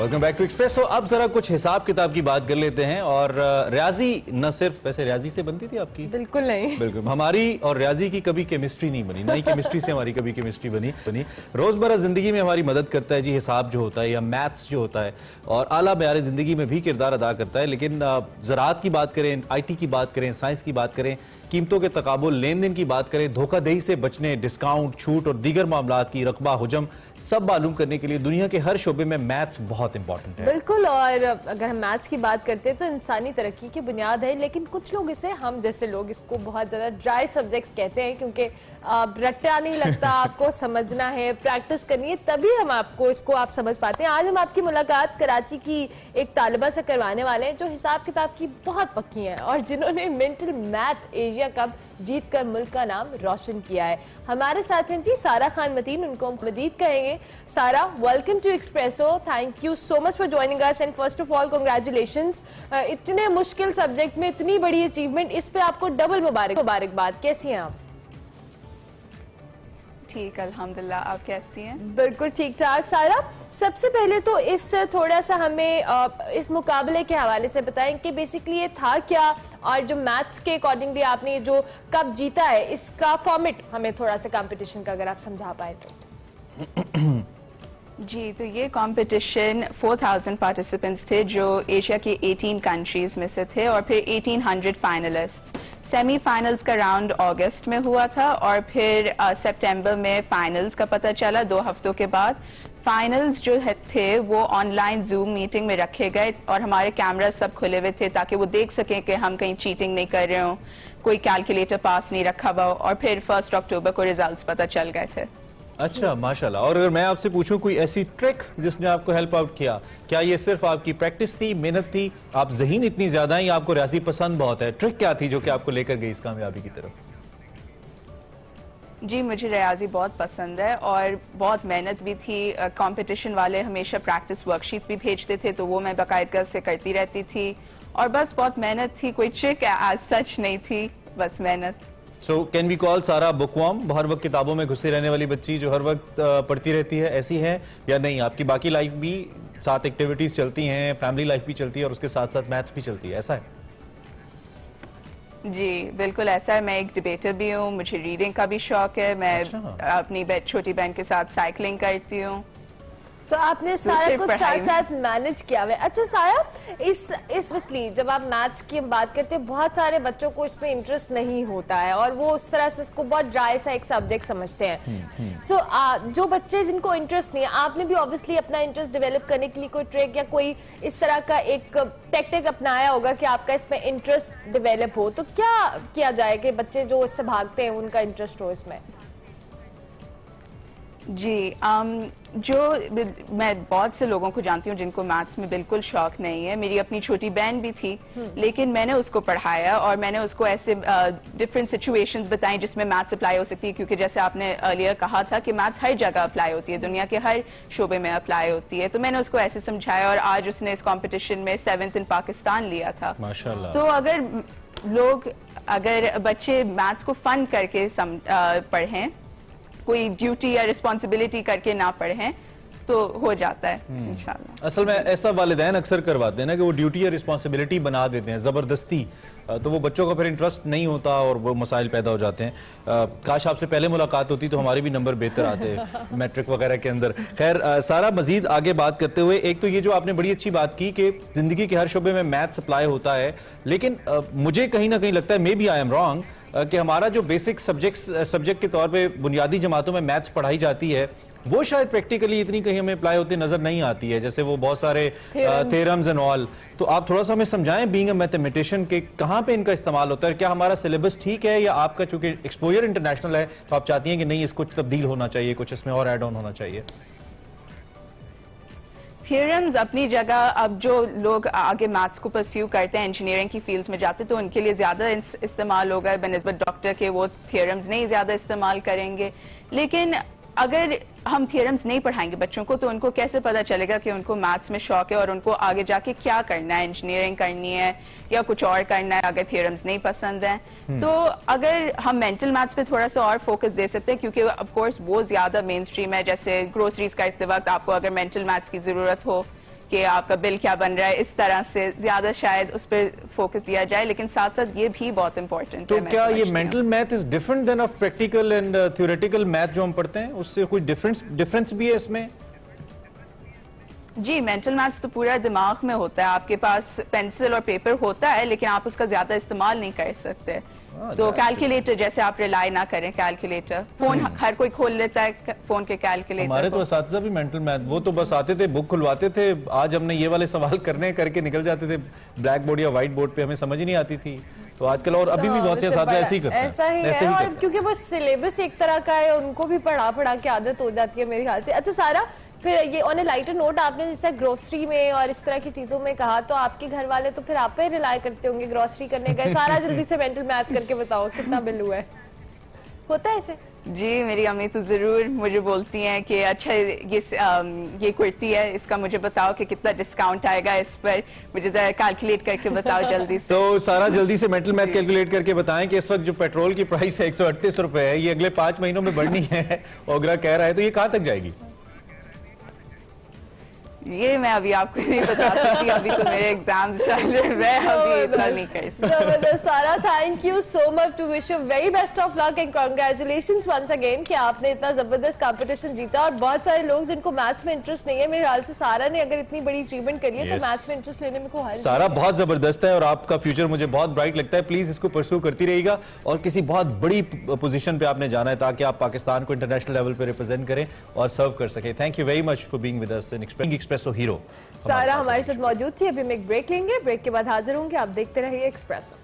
Welcome back to express. अब जरा कुछ हिसाब किताब की बात कर लेते हैं। और रियाजी न सिर्फ, वैसे रियाजी से बनती थी आपकी? बिल्कुल नहीं। बिल्कुल, हमारी और रियाजी की कभी केमिस्ट्री नहीं बनी, नहीं केमिस्ट्री से हमारी कभी केमिस्ट्री बनी। रोजमर्रा जिंदगी में हमारी मदद करता है जी हिसाब जो होता है या मैथ्स जो होता है, और आला मेयार जिंदगी में भी किरदार अदा करता है। लेकिन ज़राअत की बात करें, IT की बात करें, साइंस की बात करें, कीमतों के तकाबुल, लेन देन की बात करें, धोखाधड़ी से बचने, डिस्काउंट, छूट और दीगर मामलात की रकबा हुजम सब मालूम करने के लिए दुनिया के हर शोबे में मैथ्स बहुत इंपॉर्टेंट है। बिल्कुल, और अगर हम मैथ्स की बात करते हैं तो इंसानी तरक्की की बुनियाद है। लेकिन कुछ लोग इसे, हम जैसे लोग इसको बहुत ज़्यादा ड्राई सब्जेक्ट्स कहते हैं, क्योंकि रट्टा नहीं लगता, आपको समझना है, प्रैक्टिस करनी है, तभी हम आपको इसको आप समझ पाते हैं। आज हम आपकी मुलाकात कराची की एक तालिबा से करवाने वाले हैं जो हिसाब किताब की बहुत पक्की हैं और जिन्होंने मेंटल मैथ एशिया कप जीत कर मुल्क का नाम रोशन किया है। हमारे साथ हैं जी सारा खान मतीन, उनको हम मदीद कहेंगे। Sara, welcome to Expresso, thank you so much for joining us and first of all congratulations. इतने मुश्किल सब्जेक्ट में इतनी बड़ी अचीवमेंट, इस पे आपको डबल मुबारकबाद। कैसी हैं आप? ठीक, अल्हम्दुलिल्लाह। आप कैसी हैं? बिल्कुल ठीक ठाक। सारा, सबसे पहले तो इस थोड़ा सा हमें इस मुकाबले के हवाले से बताएं कि बेसिकली ये था क्या, और जो मैथ्स के अकॉर्डिंगली आपने जो कप जीता है इसका फॉर्मेट हमें थोड़ा सा कंपटीशन का अगर आप समझा पाए तो। जी, तो ये कंपटीशन 4000 पार्टिसिपेंट्स थे जो एशिया के 18 कंट्रीज में से थे, और फिर 1800 फाइनलिस्ट। सेमीफाइनल्स का राउंड अगस्त में हुआ था और फिर सितंबर में फाइनल्स का पता चला 2 हफ्तों के बाद। फाइनल्स जो थे वो ऑनलाइन जूम मीटिंग में रखे गए और हमारे कैमरा सब खुले हुए थे ताकि वो देख सकें कि हम कहीं चीटिंग नहीं कर रहे हो, कोई कैलकुलेटर पास नहीं रखा हुआ, और फिर 1 अक्टूबर को रिजल्ट्स पता चल गए थे। अच्छा, माशाल्लाह। और अगर मैं आपसे पूछूं कोई ऐसी ट्रिक जिसने आपको हेल्प आउट किया, क्या ये सिर्फ आपकी प्रैक्टिस थी, मेहनत थी, आप ज़हीन इतनी ज्यादा हैं या आपको रियाजी पसंद बहुत है? ट्रिक क्या थी जो कि आपको लेकर गई इस कामयाबी की तरफ? जी, मुझे रियाजी बहुत पसंद है और बहुत मेहनत भी थी। कंपटीशन वाले हमेशा प्रैक्टिस वर्कशीट भी भेजते थे तो वो मैं बाकायदा से करती रहती थी, और बस बहुत मेहनत थी। कोई ट्रिक आज सच नहीं थी, बस मेहनत। सो कैन वी कॉल सारा बुकवर्म, हर वक्त किताबों में घुसे रहने वाली बच्ची जो हर वक्त पढ़ती रहती है, ऐसी है या नहीं? आपकी बाकी लाइफ भी साथ एक्टिविटीज चलती हैं, फैमिली लाइफ भी चलती है और उसके साथ साथ मैथ्स भी चलती है, ऐसा है? जी बिल्कुल ऐसा है। मैं एक डिबेटर भी हूँ, मुझे रीडिंग का भी शौक है। मैं अपनी छोटी बहन के साथ साइकिलिंग करती हूँ। So, आपने सारा कुछ साथ साथ मैनेज किया हुआ है। अच्छा सारा, इसलिए जब आप मैथ्स की बात करते हैं बहुत सारे बच्चों को इसमें इंटरेस्ट नहीं होता है और वो उस तरह से इसको बहुत ड्राई सा एक सब्जेक्ट समझते हैं। सो जो बच्चे जिनको इंटरेस्ट नहीं है, आपने भी ऑब्वियसली अपना इंटरेस्ट डेवलप करने के लिए कोई ट्रिक या कोई इस तरह का एक टेक्निक अपनाया होगा कि आपका इसमें इंटरेस्ट डेवलप हो, तो क्या किया जाए कि बच्चे जो इससे भागते हैं उनका इंटरेस्ट हो इसमें? जी, जो मैं बहुत से लोगों को जानती हूँ जिनको मैथ्स में बिल्कुल शौक नहीं है। मेरी अपनी छोटी बहन भी थी, लेकिन मैंने उसको पढ़ाया और मैंने उसको ऐसे डिफरेंट सिचुएशंस बताई जिसमें मैथ्स अप्लाई हो सकती है, क्योंकि जैसे आपने अर्लियर कहा था कि मैथ्स हर जगह अप्लाई होती है, दुनिया के हर शोबे में अप्लाई होती है। तो मैंने उसको ऐसे समझाया और आज उसने इस कॉम्पिटिशन में 7th इन पाकिस्तान लिया था। माशाल्लाह। तो अगर बच्चे मैथ्स को फन करके पढ़ें, कोई ड्यूटी या रिस्पॉन्सिबिलिटी करके ना पढ़ें, तो हो जाता है इंशाल्लाह। असल में ऐसा वालिदैन अक्सर करवाते हैं ना कि वो ड्यूटी या रिस्पॉन्सिबिलिटी बना देते हैं जबरदस्ती, तो वो बच्चों का फिर इंटरेस्ट नहीं होता और वो मसाइल पैदा हो जाते हैं। काश आपसे पहले मुलाकात होती तो हमारे भी नंबर बेहतर आते मैट्रिक वगैरह के अंदर। खैर सारा, मजीद आगे बात करते हुए, एक तो ये जो आपने बड़ी अच्छी बात की कि जिंदगी के हर शोबे में मैथ सप्लाई होता है, लेकिन मुझे कहीं ना कहीं लगता है, maybe I am wrong, कि हमारा जो बेसिक सब्जेक्ट के तौर पे बुनियादी जमातों में मैथ्स पढ़ाई जाती है वो शायद प्रैक्टिकली इतनी कहीं हमें अप्लाई होती नजर नहीं आती है, जैसे वो बहुत सारे थ्योरम्स एंड ऑल। तो आप थोड़ा सा हमें समझाएं, बीइंग अ मैथमेटिशियन, के कहाँ पे इनका इस्तेमाल होता है? क्या हमारा सिलेबस ठीक है या आपका चूंकि एक्सपोजर इंटरनेशनल है तो आप चाहती हैं कि नहीं इसको तब्दील होना चाहिए, कुछ इसमें और एड ऑन होना चाहिए? थ्योरम्स अपनी जगह। अब जो लोग आगे मैथ्स को परस्यू करते हैं, इंजीनियरिंग की फील्ड में जाते हैं, तो उनके लिए ज्यादा इस्तेमाल होगा बनिस्बत डॉक्टर के, वो थ्योरम्स नहीं ज्यादा इस्तेमाल करेंगे। लेकिन अगर हम थ्योरम्स नहीं पढ़ाएंगे बच्चों को तो उनको कैसे पता चलेगा कि उनको मैथ्स में शौक है और उनको आगे जाके क्या करना है, इंजीनियरिंग करनी है या कुछ और करना है, अगर थ्योरम्स नहीं पसंद है। तो अगर हम मेंटल मैथ्स पे थोड़ा सा और फोकस दे सकते हैं, क्योंकि ऑफ कोर्स वो ज्यादा मेन स्ट्रीम है। जैसे ग्रोसरीज करते वक्त आपको अगर मेंटल मैथ्स की जरूरत हो कि आपका बिल क्या बन रहा है, इस तरह से ज्यादा शायद उस पर फोकस दिया जाए, लेकिन साथ साथ ये भी बहुत इंपॉर्टेंट तो है। क्या ये mental math is different than of practical and theoretical math जो हम पढ़ते हैं, उससे कोई डिफरेंस भी है इसमें? जी, मेंटल मैथ्स तो पूरा दिमाग में होता है, आपके पास पेंसिल और पेपर होता है लेकिन आप उसका ज्यादा इस्तेमाल नहीं कर सकते। तो कैलकुलेटर जैसे आप रिलाई ना करें, कैलकुलेटर फोन हर कोई खोल लेता है, फोन के कैलकुलेटर। हमारे तो असातिज़ा भी मेंटल मैथ, वो तो बस आते थे, बुक खुलवाते थे, आज हमने ये वाले सवाल करके निकल जाते थे ब्लैक बोर्ड या व्हाइट बोर्ड पे, हमें समझ ही नहीं आती थी। तो आजकल और अभी भी बहुत से असातिज़ा ऐसे ही करते हैं, ऐसा ही है। और क्योंकि वो सिलेबस एक तरह का है, उनको भी पढ़ा के आदत हो जाती है मेरे ख्याल से। अच्छा सारा, फिर ये ऑन ए लाइटर नोट, आपने जिस तरह ग्रोसरी में और इस तरह की चीजों में कहा, तो आपके घर वाले तो फिर आप पे रिलाई करते होंगे, ग्रोसरी करने गए, सारा जल्दी से मेंटल मैथ करके बताओ कितना बिल हुआ है, होता है ऐसे? जी, मेरी अम्मी तो जरूर मुझे बोलती हैं कि अच्छा ये कुर्ती है, इसका मुझे बताओ कि कितना डिस्काउंट आएगा इस पर, मुझे जरा कैलकुलेट करके बताओ जल्दी से। तो सारा जल्दी से मेंटल मैथ कैलकुलेट करके बताएं कि इस वक्त जो पेट्रोल की प्राइस है 138 रुपए है, ये अगले 5 महीनों में बढ़नी है, ओगरा कह रहा है, तो ये कहाँ तक जाएगी? ये मैं अभी आपको नहीं बता सकती, अभी तो मेरे एग्जाम चल रहे हैं, मैं अभी इतना नहीं कर सकती। जबरदस्त Sara, thank you so much, to wish you very best of luck and congratulations once again कि आपने इतना जबरदस्त कंपटीशन जीता। और बहुत सारे लोग जिनको मैथ्स में इंटरेस्ट नहीं है, मेरे ख्याल से सारा ने अगर इतनी बड़ी अचीवमेंट करी है तो मैथ्स में इंटरेस्ट लेने में कोई हर्ज नहीं। सारा बहुत जबरदस्त है और आपका फ्यूचर मुझे बहुत ब्राइट लगता है, प्लीज इसको परस्यू करती रहिएगा और किसी बहुत बड़ी पोजीशन पे आपने जाना है ताकि आप पाकिस्तान को इंटरनेशनल लेवल पे रिप्रेजेंट करें और सर्व कर सके। Thank you very much for being with us in espresso hero. सारा हमारे साथ मौजूद थी। अभी हम एक ब्रेक लेंगे, ब्रेक के बाद हाजिर होंगे, आप देखते रहिए एक्सप्रेसो।